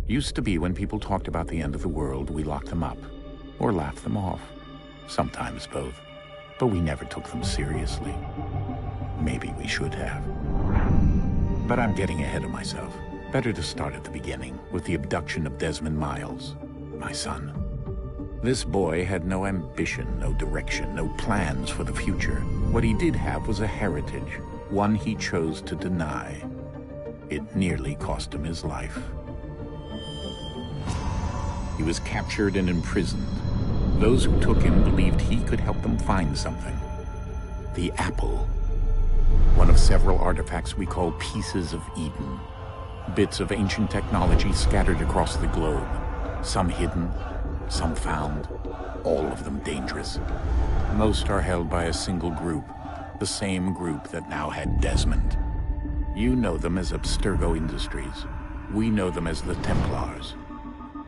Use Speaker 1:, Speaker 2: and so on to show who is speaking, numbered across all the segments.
Speaker 1: Used to be when people talked about the end of the world, we locked them up or laughed them off. Sometimes both. But we never took them seriously. Maybe we should have. But I'm getting ahead of myself. Better to start at the beginning, with the abduction of Desmond Miles, my son. This boy had no ambition, no direction, no plans for the future. What he did have was a heritage, one he chose to deny. It nearly cost him his life. He was captured and imprisoned. Those who took him believed he could help them find something. The apple. One of several artifacts we call pieces of Eden. Bits of ancient technology scattered across the globe. Some hidden, some found, all of them dangerous. Most are held by a single group, the same group that now had Desmond. You know them as Abstergo Industries. We know them as the Templars.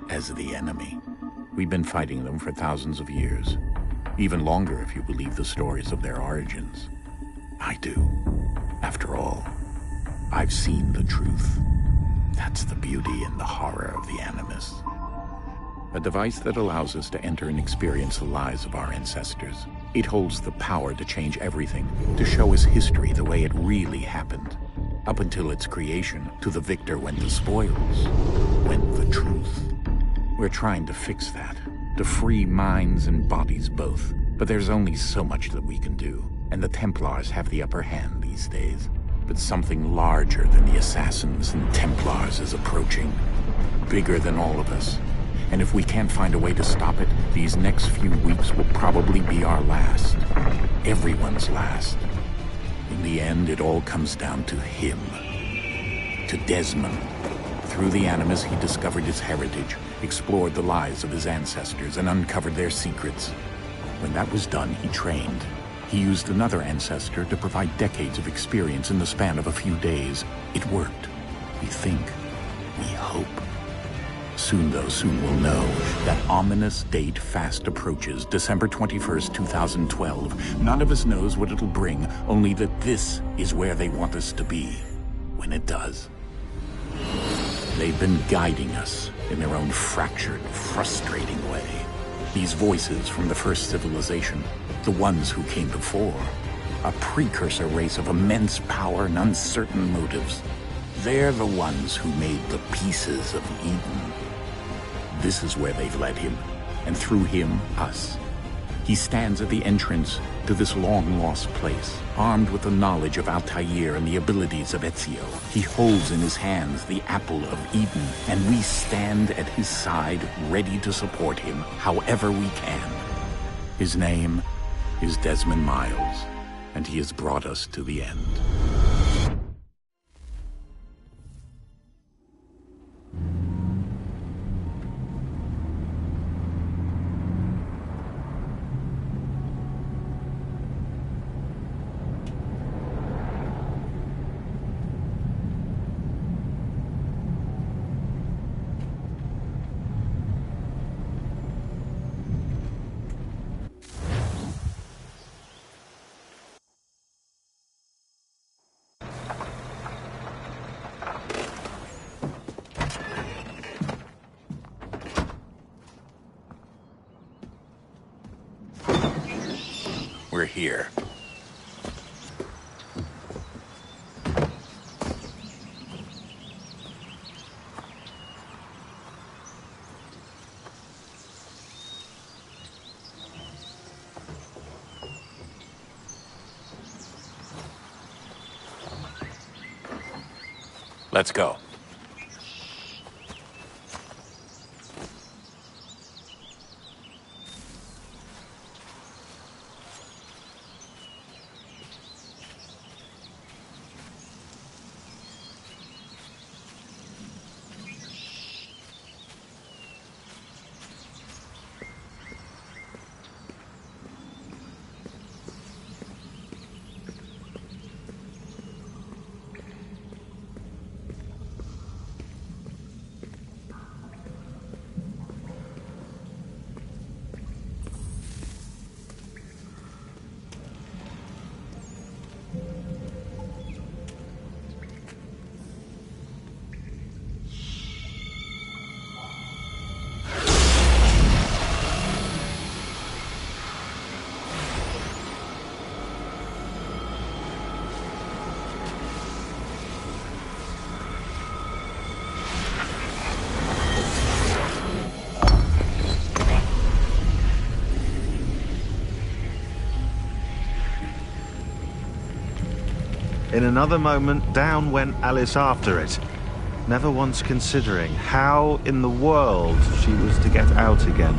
Speaker 1: As the enemy. We've been fighting them for thousands of years. Even longer if you believe the stories of their origins. I do. After all, I've seen the truth. That's the beauty and the horror of the Animus. A device that allows us to enter and experience the lives of our ancestors. It holds the power to change everything, to show us history the way it really happened. Up until its creation, to the victor went the spoils, went the truth. We're trying to fix that, to free minds and bodies both. But there's only so much that we can do, and the Templars have the upper hand these days. But something larger than the Assassins and Templars is approaching, bigger than all of us. And if we can't find a way to stop it, these next few weeks will probably be our last. Everyone's last. In the end, it all comes down to him. To Desmond. Through the Animus, he discovered his heritage, explored the lives of his ancestors, and uncovered their secrets. When that was done, he trained. He used another ancestor to provide decades of experience in the span of a few days. It worked. We think. We hope. Soon, though, soon we'll know. That ominous date fast approaches, December 21st, 2012. None of us knows what it'll bring, only that this is where they want us to be. When it does. They've been guiding us in their own fractured, frustrating way. These voices from the first civilization, the ones who came before, a precursor race of immense power and uncertain motives. They're the ones who made the pieces of Eden. This is where they've led him, and through him, us. He stands at the entrance to this long-lost place, armed with the knowledge of Altair and the abilities of Ezio. He holds in his hands the apple of Eden, and we stand at his side, ready to support him however we can. His name is Desmond Miles, and he has brought us to the end. here. Let's go.
Speaker 2: In another moment, down went Alice after it, never once considering how in the world she was to get out again.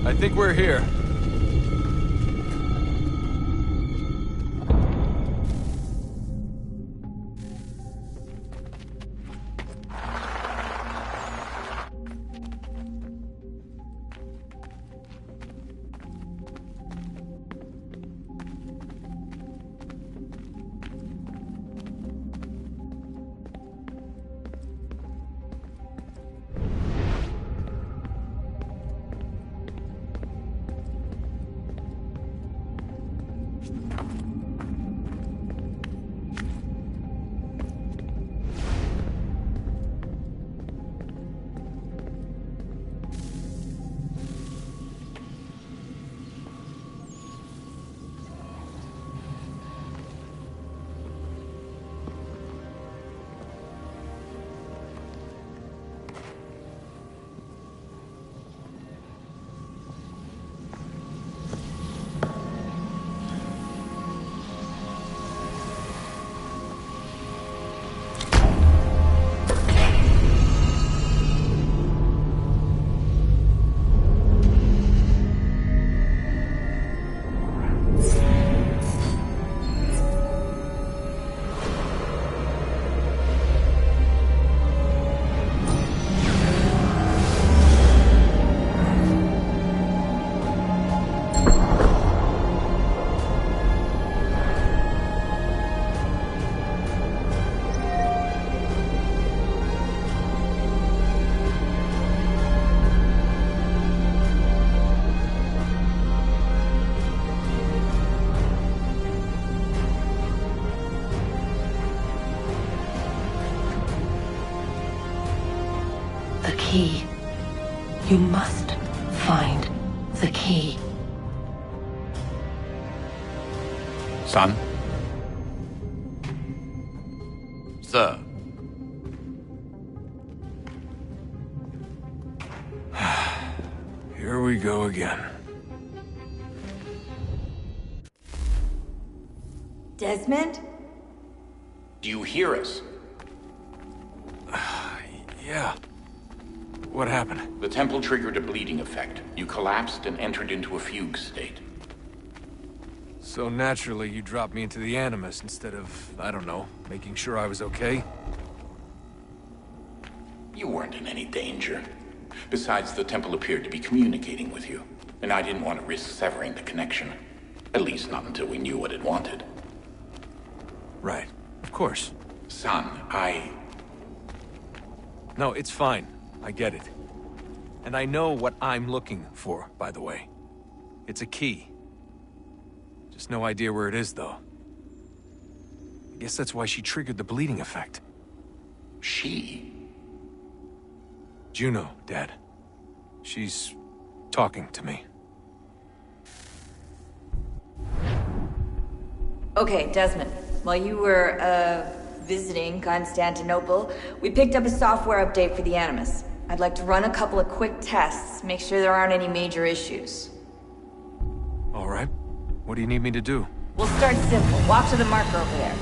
Speaker 3: I think we're here.
Speaker 4: The key. You must find the key.
Speaker 1: Son?
Speaker 3: Sir. Here we go again.
Speaker 5: Desmond?
Speaker 1: Do you hear us?
Speaker 3: Yeah. What happened?
Speaker 1: The temple triggered a bleeding effect. You collapsed and entered into a fugue state.
Speaker 3: So naturally, you dropped me into the Animus instead of, I don't know, making sure I was okay?
Speaker 1: You weren't in any danger. Besides, the temple appeared to be communicating with you, and I didn't want to risk severing the connection. At least not until we knew what it wanted.
Speaker 3: Right. Of course.
Speaker 1: Son,
Speaker 3: No, it's fine. I get it. And I know what I'm looking for, by the way. It's a key. Just no idea where it is, though. I guess that's why she triggered the bleeding effect.
Speaker 1: She?
Speaker 3: Juno, Dad. She's talking to me.
Speaker 5: Okay, Desmond. While you were, visiting Constantinople, we picked up a software update for the Animus. I'd like to run a couple of quick tests, make sure there aren't any major issues.
Speaker 3: All right. What do you need me to do?
Speaker 5: We'll start simple. Walk to the marker over there.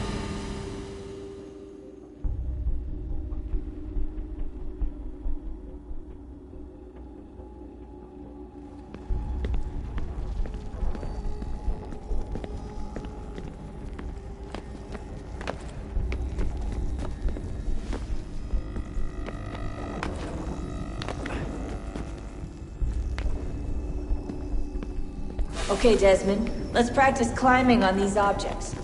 Speaker 5: Okay, Desmond. Let's practice climbing on these objects.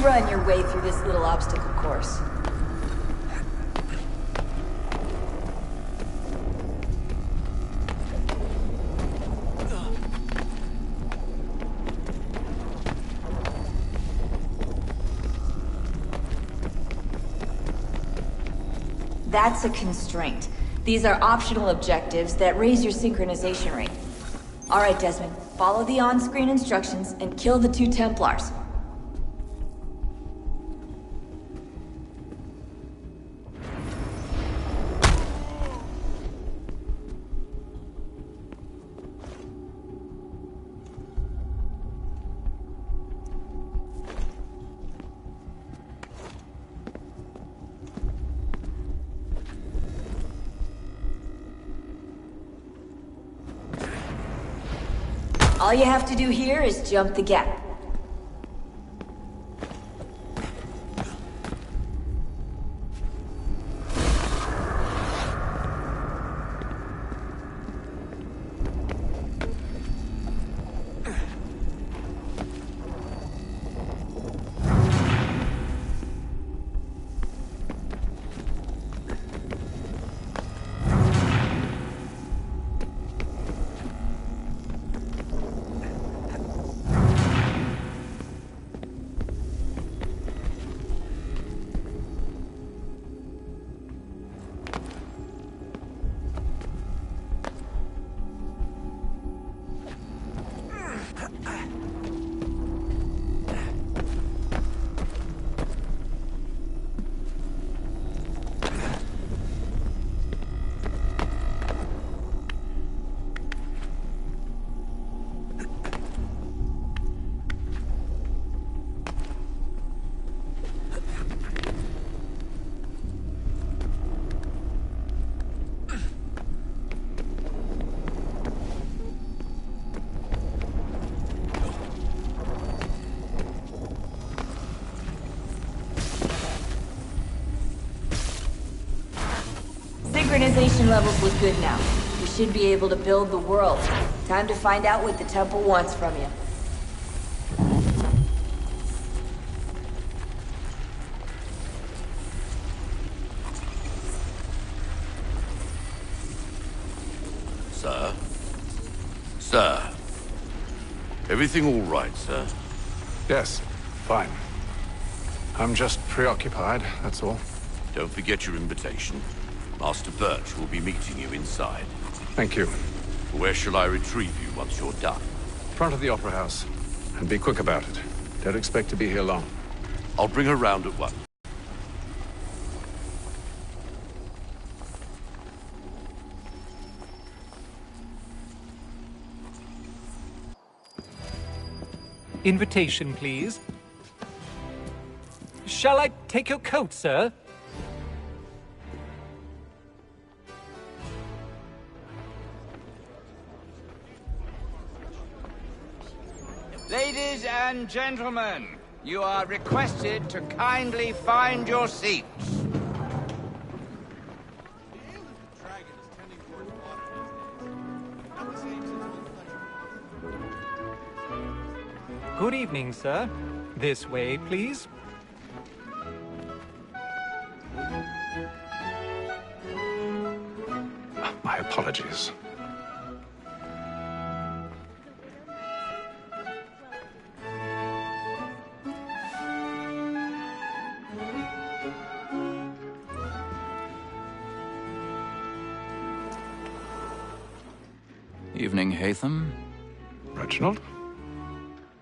Speaker 5: Run your way through this little obstacle course. That's a constraint. These are optional objectives that raise your synchronization rate. All right, Desmond. Follow the on-screen instructions and kill the 2 Templars. All you have to do here is jump the gap. Synchronization levels look good now. We should be able to build the world. Time to find out what the temple wants from you.
Speaker 3: Sir? Sir? Everything all right, sir?
Speaker 6: Yes, fine. I'm just preoccupied, that's all.
Speaker 3: Don't forget your invitation. Master Birch will be meeting you inside.
Speaker 6: Thank you.
Speaker 7: Where shall I retrieve you once you're done?
Speaker 6: Front of the Opera House. And be quick about it. Don't expect to be here long.
Speaker 7: I'll bring her round at once.
Speaker 8: Invitation, please. Shall I take your coat, sir?
Speaker 9: Ladies and gentlemen, you are requested to kindly find your seats.
Speaker 8: Good evening, sir. This way, please.
Speaker 6: My apologies.
Speaker 10: Evening, Hatham.
Speaker 6: Reginald?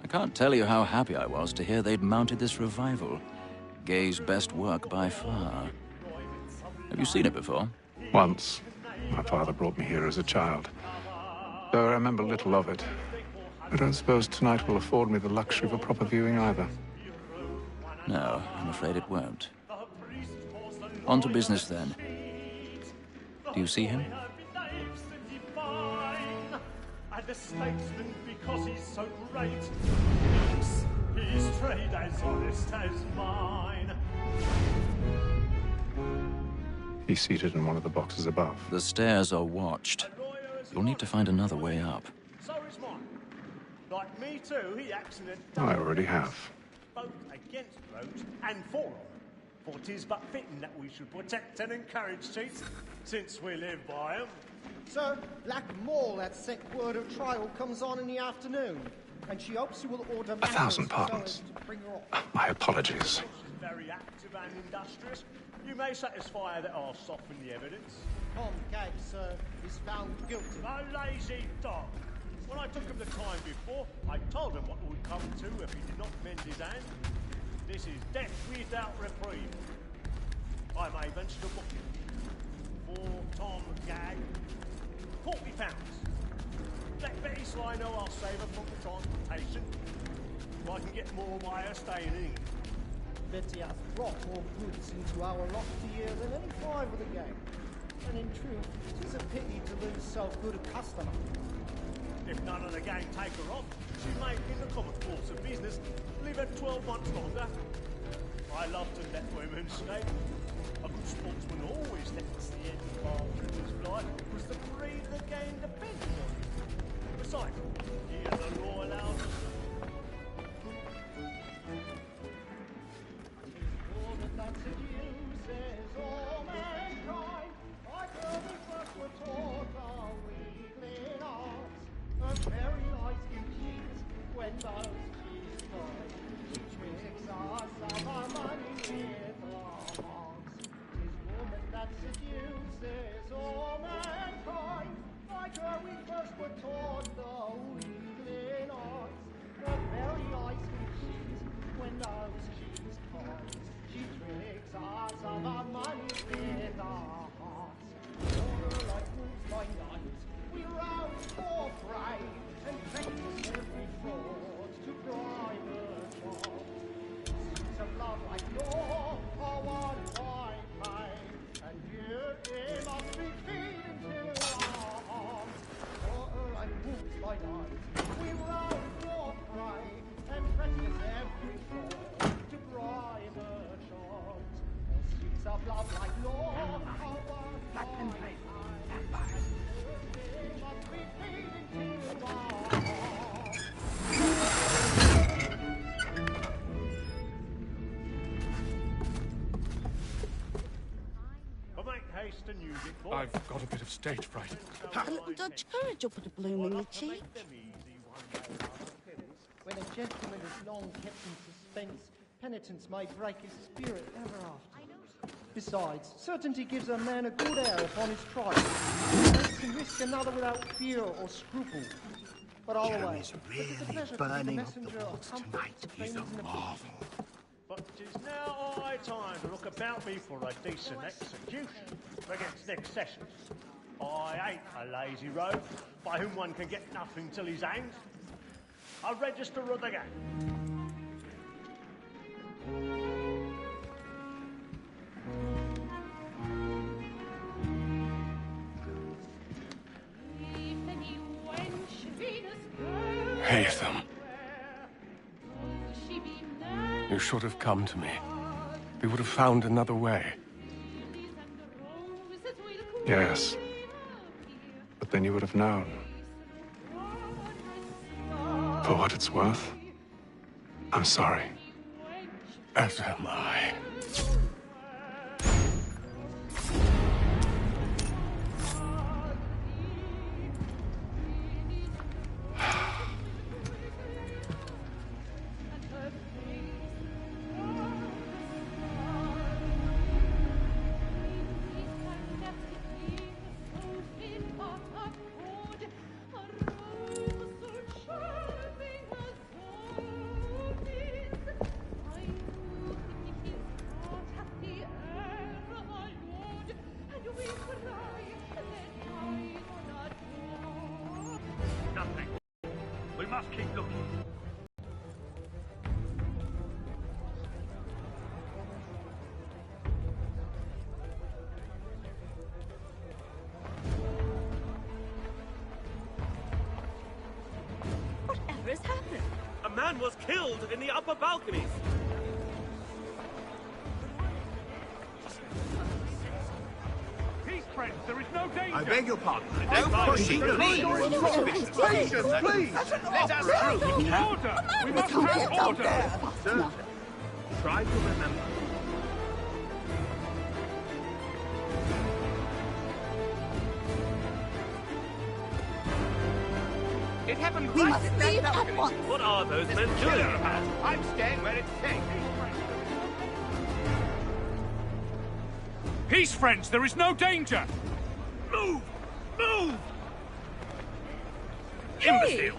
Speaker 10: I can't tell you how happy I was to hear they'd mounted this revival. Gay's best work by far. Have you seen it before?
Speaker 6: Once. My father brought me here as a child. Though I remember little of it. I don't suppose tonight will afford me the luxury of a proper viewing either.
Speaker 10: No, I'm afraid it won't. On to business then. Do you see him?
Speaker 11: The statesman, because he's so great, his trade as honest as mine.
Speaker 6: He's seated in one of the boxes above.
Speaker 10: The stairs are watched. You'll need to find another way up.
Speaker 11: So is mine. Like me too, he acts in a
Speaker 6: I already have.
Speaker 11: both against roads and for them. For 'tis but fitting that we should protect and encourage cheats, since we live by them.
Speaker 12: Sir, Black Mall, that set word of trial comes on in the afternoon, and she hopes you will order
Speaker 6: 1,000 pardons.
Speaker 12: to bring her off.
Speaker 6: My apologies.
Speaker 11: She's very active and industrious. You may satisfy her that I'll soften the evidence.
Speaker 12: Tom Gag, sir, is found guilty.
Speaker 11: A lazy dog. When I took him the time before, I told him what would come to if he did not mend his hand. This is death without reprieve. I may venture to book him. For Tom Gag, £40. Let Betty Sly know I'll save her from the transportation. I can get more by her staying in England.
Speaker 12: Betty has brought more goods into our lofty year than any five of the gang. And in truth, it is a pity to lose so good a customer.
Speaker 11: If none of the gang take her on, she may, in the common course of business, live her 12 months longer. I love to let women stay. A good sportsman always lets the end after his fly, because the breed of the game depends on it. Besides, he has a law allows us.
Speaker 12: All that that seduces all mankind, like when we first were taught our weakling arts, a very nice cheats when those cheats find. She tricks us of our money with our hearts. 'Tis woman that seduces all mankind, like when we first were taught the weakling arts, a very nice cheats when those cheats find. She tricks us of our money with our hearts. Order like wolves by night, we rouse for prey, and practice every fraud to bribe her child. Seeds of love like law are one by pain, and beauty must be feeding to our hearts. Order like wolves by night, we rouse for prey, and practice every fraud to bribe her child. Seeds of love like law are one by pain, and beauty must be feeding to our hearts.
Speaker 11: But make haste and use it, boy.
Speaker 6: I've got a bit of stage fright.
Speaker 13: A little Dutch courage will put a bloom in your cheek.
Speaker 12: When a gentleman is long kept in suspense, penitence may break his spirit ever after. Besides, certainty gives a man a good air upon his trial. can risk another without fear or scruple. But I'll away.
Speaker 14: Really burning up the walls tonight. He's a marvel.
Speaker 11: But 'tis now high time to look about me for a decent execution against next sessions. I ain't a lazy rogue by whom one can get nothing till he's hanged. A register of the gang.
Speaker 15: Haytham. You should have come to me. We would have found another way.
Speaker 6: Yes. But then you would have known. For what it's worth, I'm sorry.
Speaker 15: As am I.
Speaker 11: Nothing. We must keep looking.
Speaker 13: Whatever has happened?
Speaker 16: A man was killed in the upper balconies.
Speaker 11: Peace, friends. There is no danger.
Speaker 14: I beg your pardon.
Speaker 11: Don't
Speaker 14: push
Speaker 11: it.
Speaker 14: Patience, please.
Speaker 11: Let us through. Order. We must have order.
Speaker 14: Sir, try to remember.
Speaker 9: It happened
Speaker 13: We
Speaker 9: right
Speaker 13: must
Speaker 9: in that
Speaker 13: leave
Speaker 9: balcony.
Speaker 13: at once.
Speaker 16: What are those men
Speaker 9: Kill
Speaker 16: doing?
Speaker 9: her. I'm staying where it's safe.
Speaker 11: Peace, friends. There is no danger.
Speaker 16: Move! Move!
Speaker 13: Hey!
Speaker 16: Imbecile!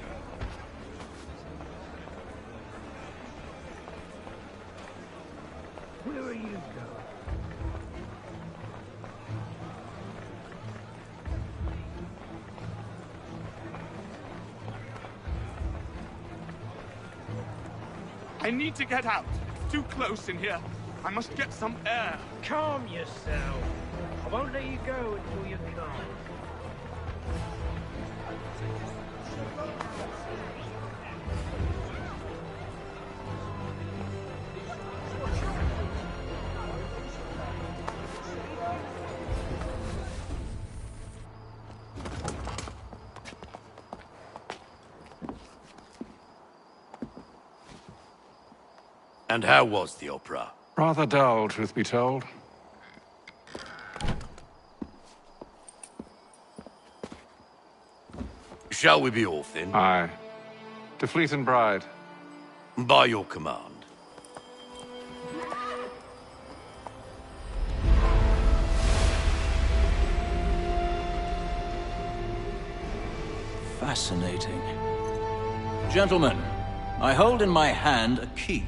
Speaker 11: Where are you going?
Speaker 16: I need to get out. It's too close in here. I must get some air.
Speaker 11: Calm yourself. I won't let you go until you're calm.
Speaker 7: And how was the opera?
Speaker 6: Rather dull, truth be told.
Speaker 7: Shall we be off then?
Speaker 6: Aye. To Fleet and Bride.
Speaker 7: By your command.
Speaker 10: Fascinating. Gentlemen, I hold in my hand a key.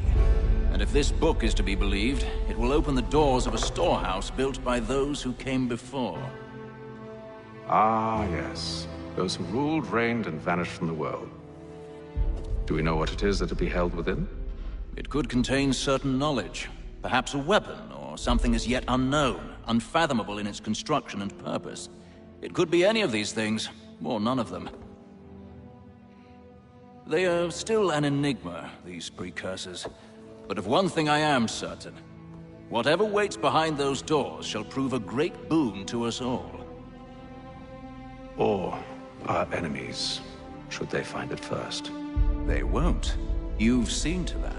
Speaker 10: And if this book is to be believed, it will open the doors of a storehouse built by those who came before.
Speaker 6: Ah, yes. Those who ruled, reigned, and vanished from the world. Do we know what it is that will be held within?
Speaker 10: It could contain certain knowledge. Perhaps a weapon, or something as yet unknown, unfathomable in its construction and purpose. It could be any of these things, or none of them. They are still an enigma, these precursors. But of one thing I am certain. Whatever waits behind those doors shall prove a great boon to us all.
Speaker 6: Or our enemies, should they find it first.
Speaker 10: They won't. You've seen to that.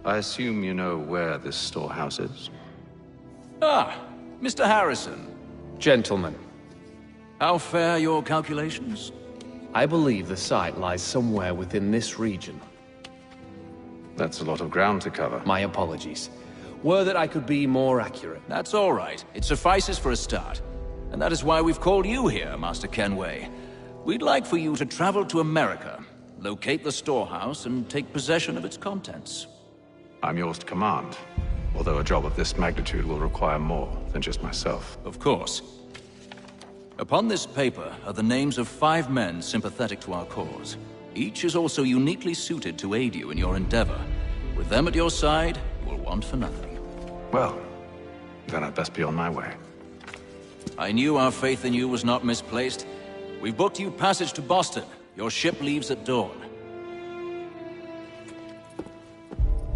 Speaker 6: I assume you know where this storehouse is?
Speaker 10: Ah, Mr. Harrison.
Speaker 17: Gentlemen,
Speaker 10: How fare your calculations?
Speaker 17: I believe the site lies somewhere within this region.
Speaker 6: That's a lot of ground to cover.
Speaker 17: My apologies. Were that I could be more accurate.
Speaker 10: That's all right. It suffices for a start. And that is why we've called you here, Master Kenway. We'd like for you to travel to America, locate the storehouse, and take possession of its contents.
Speaker 6: I'm yours to command, although a job of this magnitude will require more than just myself.
Speaker 10: Of course. Upon this paper are the names of 5 men sympathetic to our cause. Each is also uniquely suited to aid you in your endeavor. With them at your side, you will want for nothing.
Speaker 6: Well, then I'd best be on my way.
Speaker 10: I knew our faith in you was not misplaced. We've booked you passage to Boston. Your ship leaves at dawn.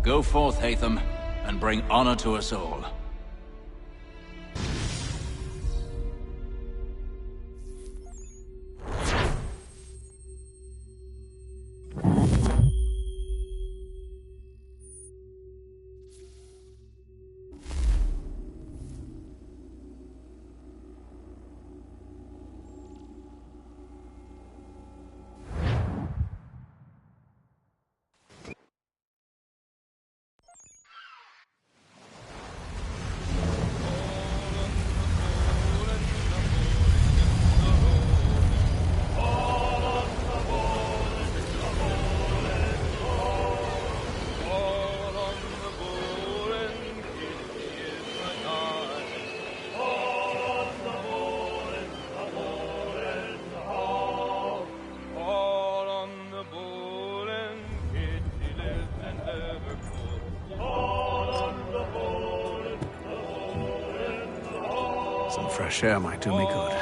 Speaker 10: Go forth, Hatham, and bring honor to us all.
Speaker 6: Some fresh air might do me good.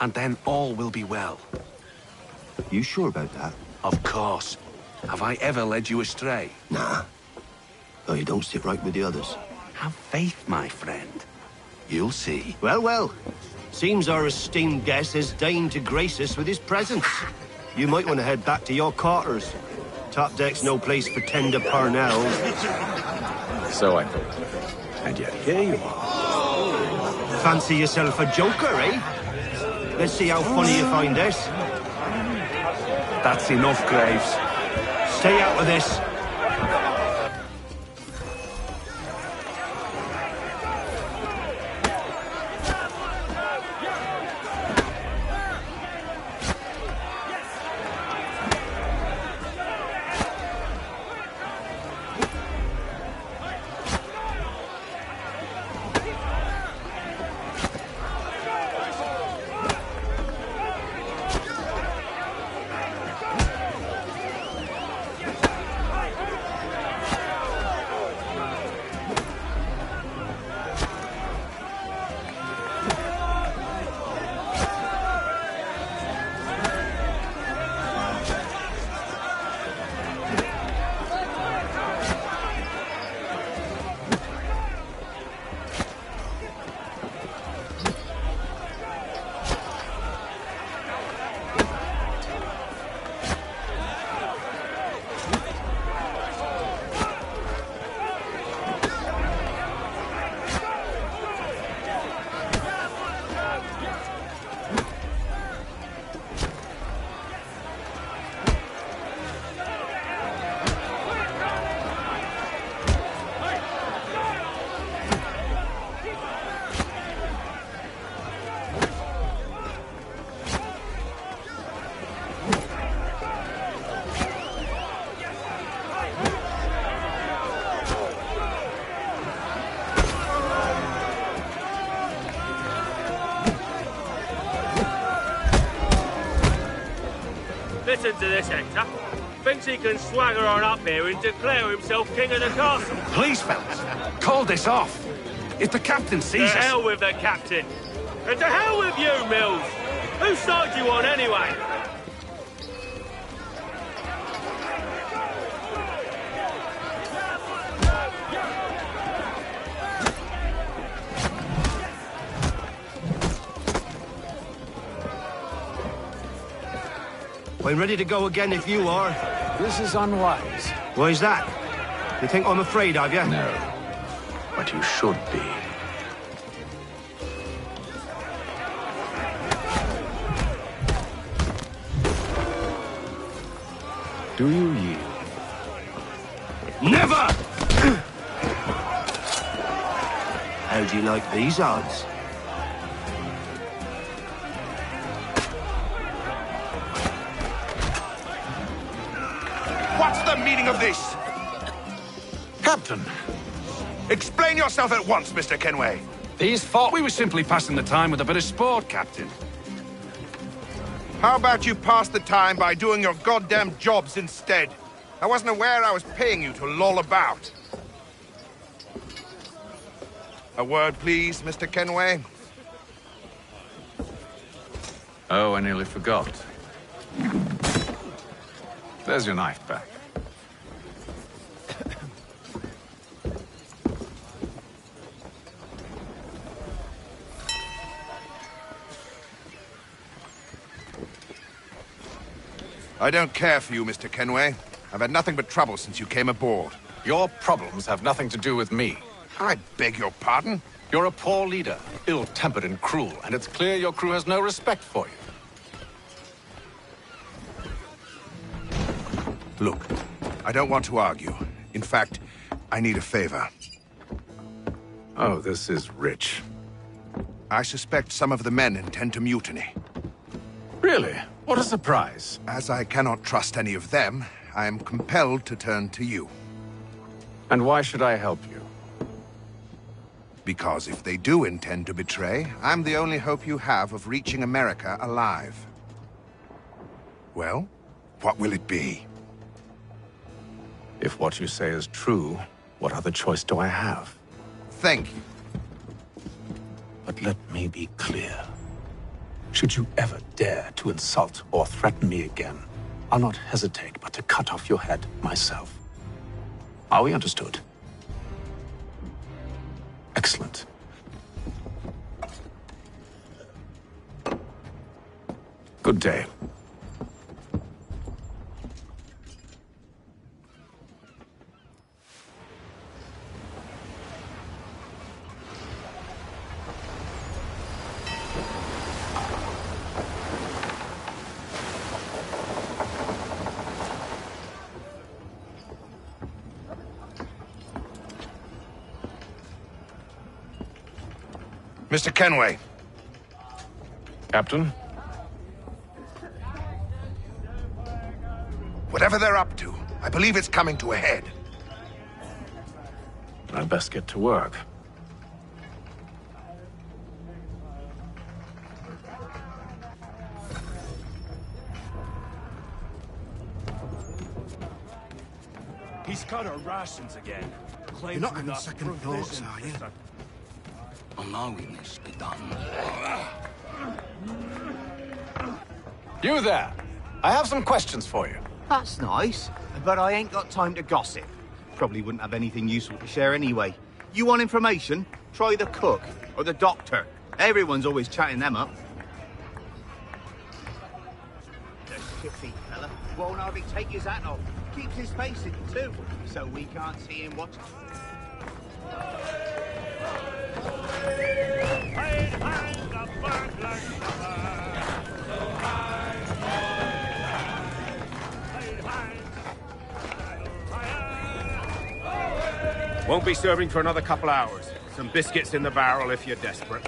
Speaker 18: And then all will be well.
Speaker 14: You sure about that?
Speaker 18: Of course. Have I ever led you astray?
Speaker 14: Nah. Though you don't sit right with the others.
Speaker 18: Have faith, my friend. You'll see.
Speaker 14: Well, well. Seems our esteemed guest has deigned to grace us with his presence. You might want to head back to your quarters. Top deck's no place for tender parnells.
Speaker 17: So I thought.
Speaker 18: And yet here you are.
Speaker 14: Fancy yourself a joker, eh? Let's see how funny you find this.
Speaker 18: That's enough, Graves.
Speaker 14: Stay out of this.
Speaker 11: Listen to this, Hector. Thinks he can swagger on up here and declare himself king of the castle.
Speaker 18: Please, fellas, call this off. If the captain sees
Speaker 11: To
Speaker 18: us...
Speaker 11: hell with the captain! And to hell with you, Mills! Whose side you on, anyway?
Speaker 14: I'm ready to go again if you are.
Speaker 17: This is unwise.
Speaker 14: Why is that? You think I'm afraid of you?
Speaker 17: No. But you should be. Do you yield?
Speaker 14: Never! How do you like these odds?
Speaker 19: What's the meaning of this?
Speaker 18: Captain!
Speaker 19: Explain yourself at once, Mr. Kenway.
Speaker 18: These thought we were simply passing the time with a bit of sport, Captain.
Speaker 19: How about you pass the time by doing your goddamn jobs instead? I wasn't aware I was paying you to loll about. A word, please, Mr. Kenway.
Speaker 6: Oh, I nearly forgot. There's your knife back.
Speaker 19: I don't care for you, Mr. Kenway. I've had nothing but trouble since you came aboard.
Speaker 6: Your problems have nothing to do with me.
Speaker 19: I beg your pardon?
Speaker 6: You're a poor leader, ill-tempered and cruel, and it's clear your crew has no respect for you.
Speaker 19: Look, I don't want to argue. In fact, I need a favor.
Speaker 6: Oh, this is rich.
Speaker 19: I suspect some of the men intend to mutiny.
Speaker 6: Really? What a surprise.
Speaker 19: As I cannot trust any of them, I am compelled to turn to you.
Speaker 6: And why should I help you?
Speaker 19: Because if they do intend to betray, I'm the only hope you have of reaching America alive. Well, what will it be?
Speaker 6: If what you say is true, what other choice do I have?
Speaker 19: Thank you.
Speaker 6: But let me be clear. Should you ever dare to insult or threaten me again, I'll not hesitate but to cut off your head myself. Are we understood? Excellent. Good day.
Speaker 19: Mr. Kenway.
Speaker 6: Captain?
Speaker 19: Whatever they're up to, I believe it's coming to a head.
Speaker 6: I'd best get to work.
Speaker 11: He's got our rations again.
Speaker 14: You're not having second thoughts, are you?
Speaker 18: Allowing be done.
Speaker 6: You there! I have some questions for you.
Speaker 20: That's nice, but I ain't got time to gossip. Probably wouldn't have anything useful to share anyway. You want information? Try the cook or the doctor. Everyone's always chatting them up. The shifty fella won't hardly take his hat off. Keeps his face in too, so we can't see him watching.
Speaker 9: Won't be serving for another couple hours. Some biscuits in the barrel if you're desperate.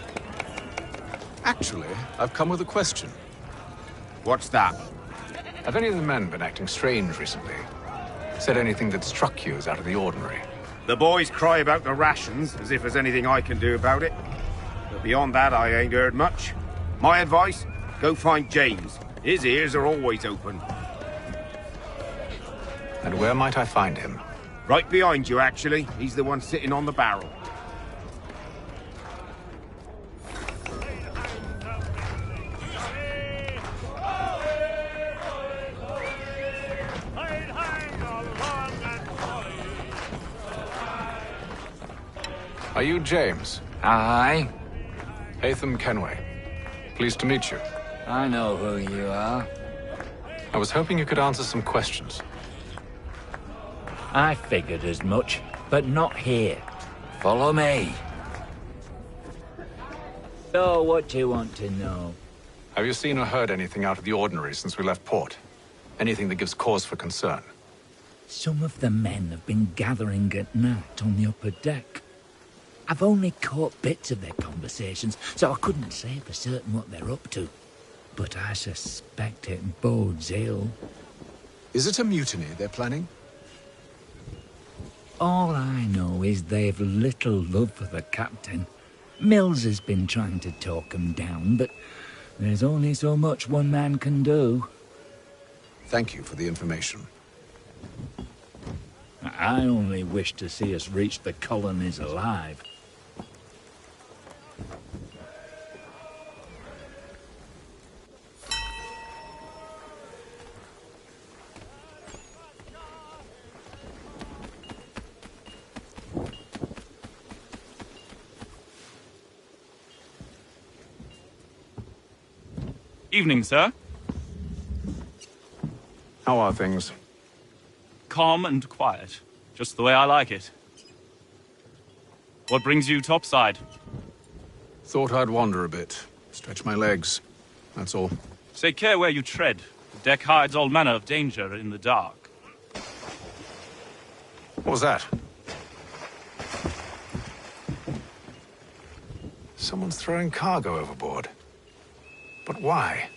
Speaker 6: Actually, I've come with a question.
Speaker 9: What's that?
Speaker 6: Have any of the men been acting strange recently? Said anything that struck you as out of the ordinary?
Speaker 9: The boys cry about the rations, as if there's anything I can do about it. But beyond that, I ain't heard much. My advice? Go find James. His ears are always open.
Speaker 6: And where might I find him?
Speaker 9: Right behind you, actually. He's the one sitting on the barrel.
Speaker 3: Are you James?
Speaker 21: Aye.
Speaker 3: Hatham Kenway. Pleased to meet you.
Speaker 21: I know who you are.
Speaker 3: I was hoping you could answer some questions.
Speaker 21: I figured as much, but not here. Follow me. So, what do you want to know?
Speaker 3: Have you seen or heard anything out of the ordinary since we left port? Anything that gives cause for concern?
Speaker 21: Some of the men have been gathering at night on the upper deck. I've only caught bits of their conversations, so I couldn't say for certain what they're up to. But I suspect it bodes ill.
Speaker 22: Is it a mutiny they're planning?
Speaker 21: All I know is they've little love for the captain. Mills has been trying to talk them down, but there's only so much one man can do.
Speaker 22: Thank you for the information.
Speaker 21: I only wish to see us reach the colonies alive.
Speaker 23: Evening, sir.
Speaker 3: How are things?
Speaker 23: Calm and quiet. Just the way I like it. What brings you topside?
Speaker 3: Thought I'd wander a bit. Stretch my legs. That's all.
Speaker 23: Take care where you tread. The deck hides all manner of danger in the dark.
Speaker 3: What was that? Someone's throwing cargo overboard. But why?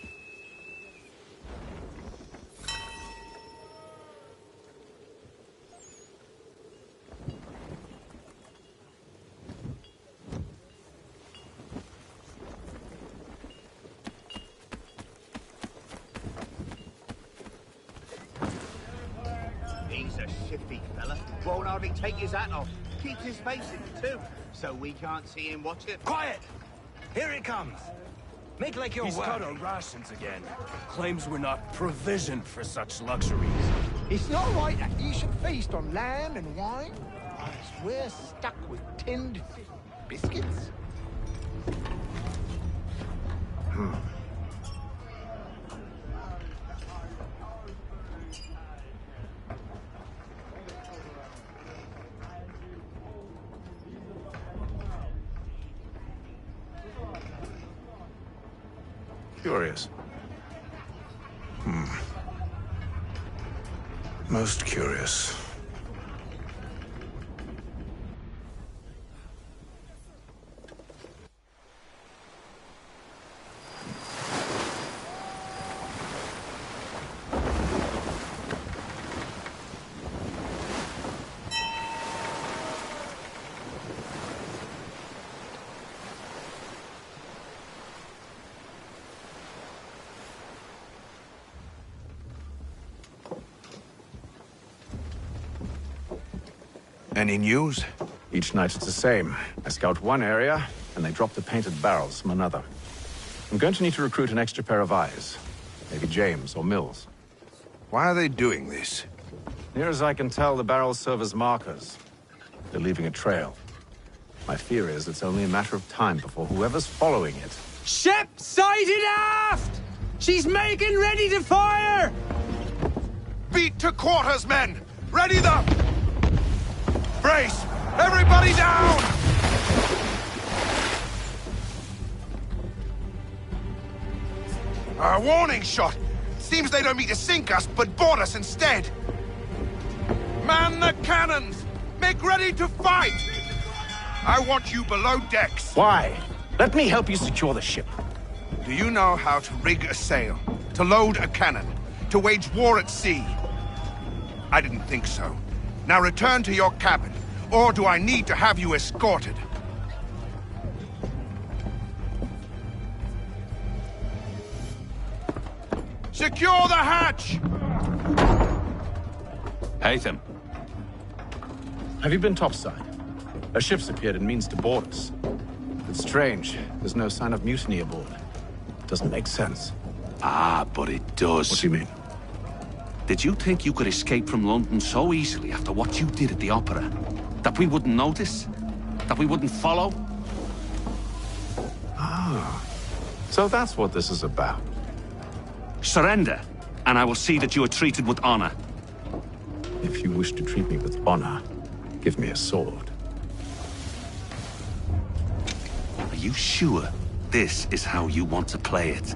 Speaker 20: He's a shifty fella. Won't hardly take his hat off. Keeps his face in too, so we can't see him watch it.
Speaker 24: Quiet! Here he comes. Make like you're
Speaker 25: He's
Speaker 24: working.
Speaker 25: cut our rations again. Claims we're not provisioned for such luxuries.
Speaker 12: It's not right that you should feast on lamb and wine, whilst we're stuck with tinned biscuits.
Speaker 3: Curious. Most curious.
Speaker 19: Any news?
Speaker 3: Each night it's the same. I scout one area, and they drop the painted barrels from another. I'm going to need to recruit an extra pair of eyes. Maybe James or Mills.
Speaker 19: Why are they doing this?
Speaker 3: Near as I can tell, the barrels serve as markers. They're leaving a trail. My fear is it's only a matter of time before whoever's following it...
Speaker 24: Ship sighted aft! She's making ready to fire!
Speaker 19: Beat to quarters, men! Ready the... Brace! Everybody down! A warning shot! Seems they don't mean to sink us, but board us instead! Man the cannons! Make ready to fight! I want you below decks.
Speaker 3: Why? Let me help you secure the ship.
Speaker 19: Do you know how to rig a sail? To load a cannon? To wage war at sea? I didn't think so. Now return to your cabin, or do I need to have you escorted? Secure the hatch!
Speaker 3: Hatham. Have you been topside? A ship's appeared and means to board us. It's strange. There's no sign of mutiny aboard. Doesn't make sense.
Speaker 18: Ah, but it does.
Speaker 3: What do you mean?
Speaker 18: Did you think you could escape from London so easily after what you did at the opera? That we wouldn't notice? that we wouldn't follow?
Speaker 6: Ah, so that's what this is about.
Speaker 18: Surrender, and I will see that you are treated with honor.
Speaker 6: If you wish to treat me with honor, give me a sword.
Speaker 18: Are you sure this is how you want to play it?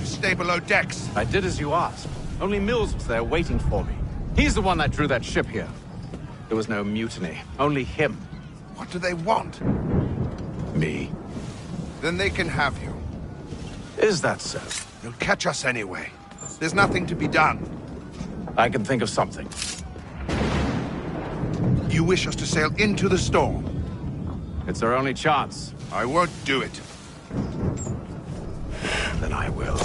Speaker 19: Stay below decks.
Speaker 6: I did as you asked. Only Mills was there waiting for me. He's the one that drew that ship here. There was no mutiny, only him.
Speaker 19: What do they want?
Speaker 6: Me.
Speaker 19: Then they can have you.
Speaker 6: Is that so?
Speaker 19: They'll catch us anyway. There's nothing to be done.
Speaker 6: I can think of something.
Speaker 19: You wish us to sail into the storm?
Speaker 6: It's our only chance.
Speaker 19: I won't do it.
Speaker 6: Then I will.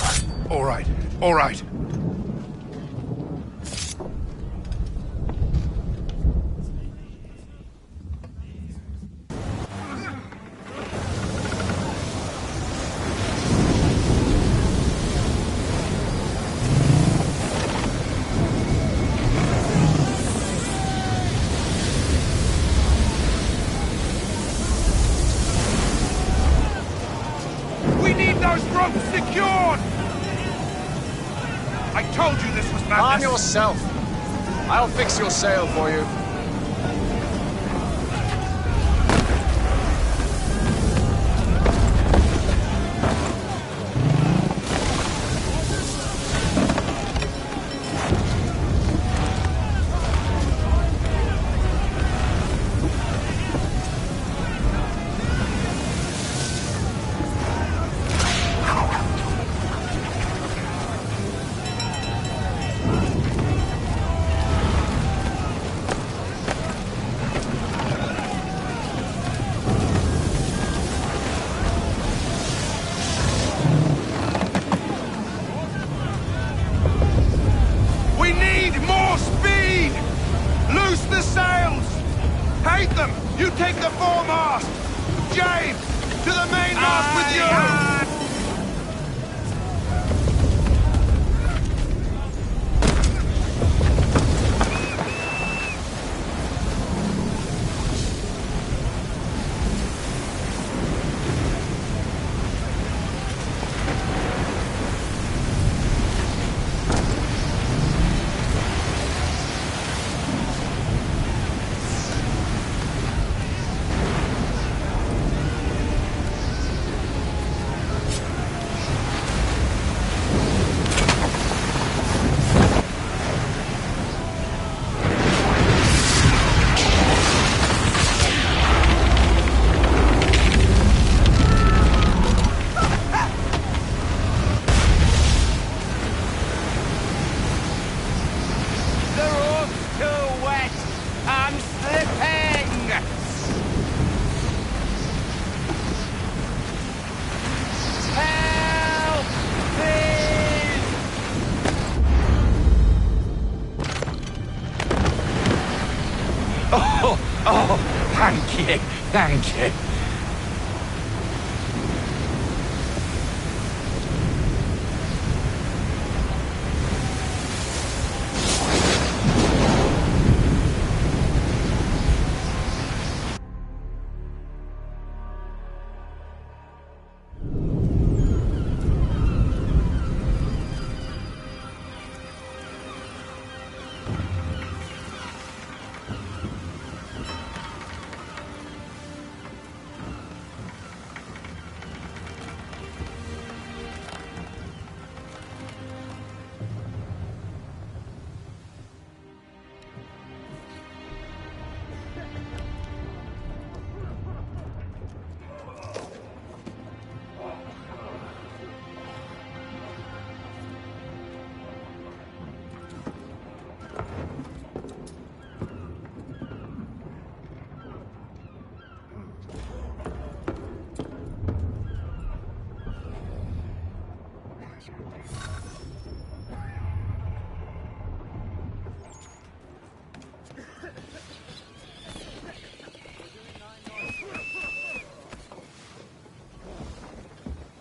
Speaker 19: All right. All right. We need those ropes secured! I told you this was madness.
Speaker 6: Arm yourself. I'll fix your sail for you.
Speaker 22: Thank you.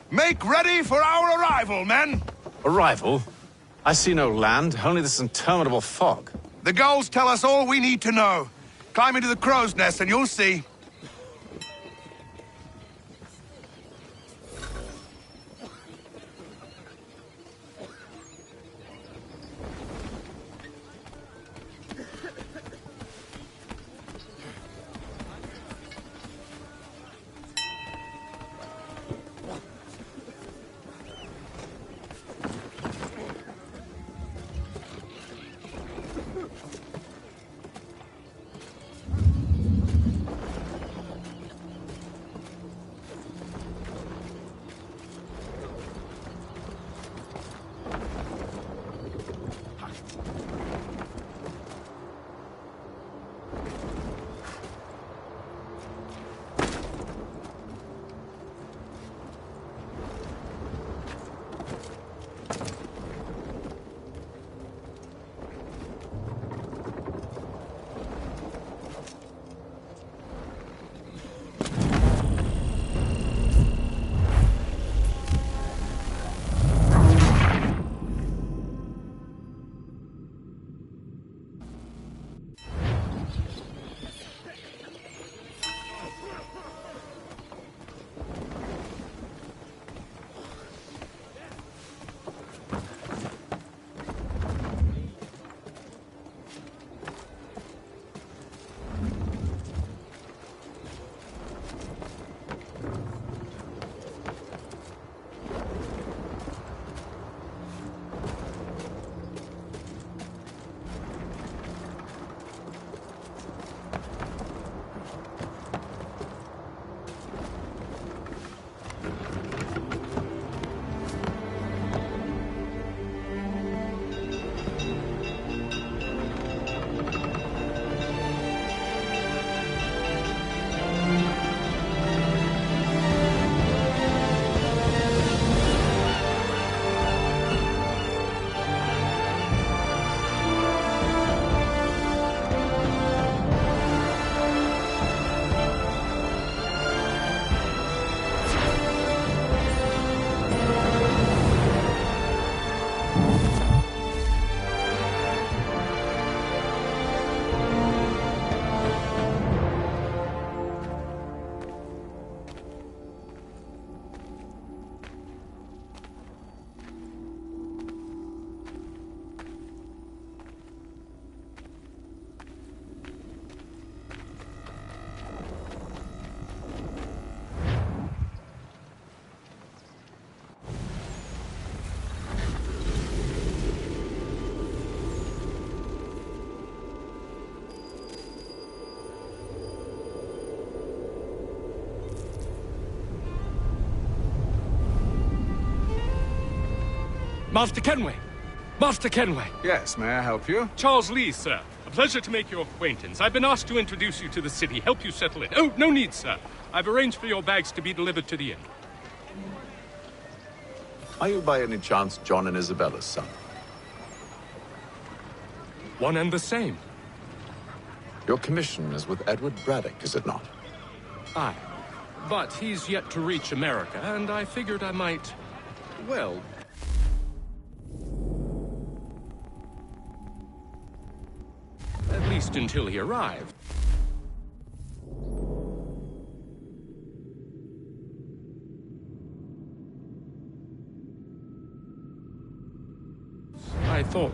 Speaker 19: Make ready for our arrival, men!
Speaker 6: Arrival? I see no land, only this interminable fog.
Speaker 19: The gulls tell us all we need to know. Climb into the crow's nest and you'll see.
Speaker 15: Master Kenway! Master Kenway!
Speaker 22: Yes, may I help you?
Speaker 15: Charles Lee, sir. A pleasure to make your acquaintance. I've been asked to introduce you to the city, help you settle in. Oh, no need, sir. I've arranged for your bags to be delivered to the inn.
Speaker 6: Are you by any chance John and Isabella's son?
Speaker 15: One and the same.
Speaker 6: Your commission is with Edward Braddock, is it not?
Speaker 15: Aye. But he's yet to reach America, and I figured I might, well... at least until he arrived. I thought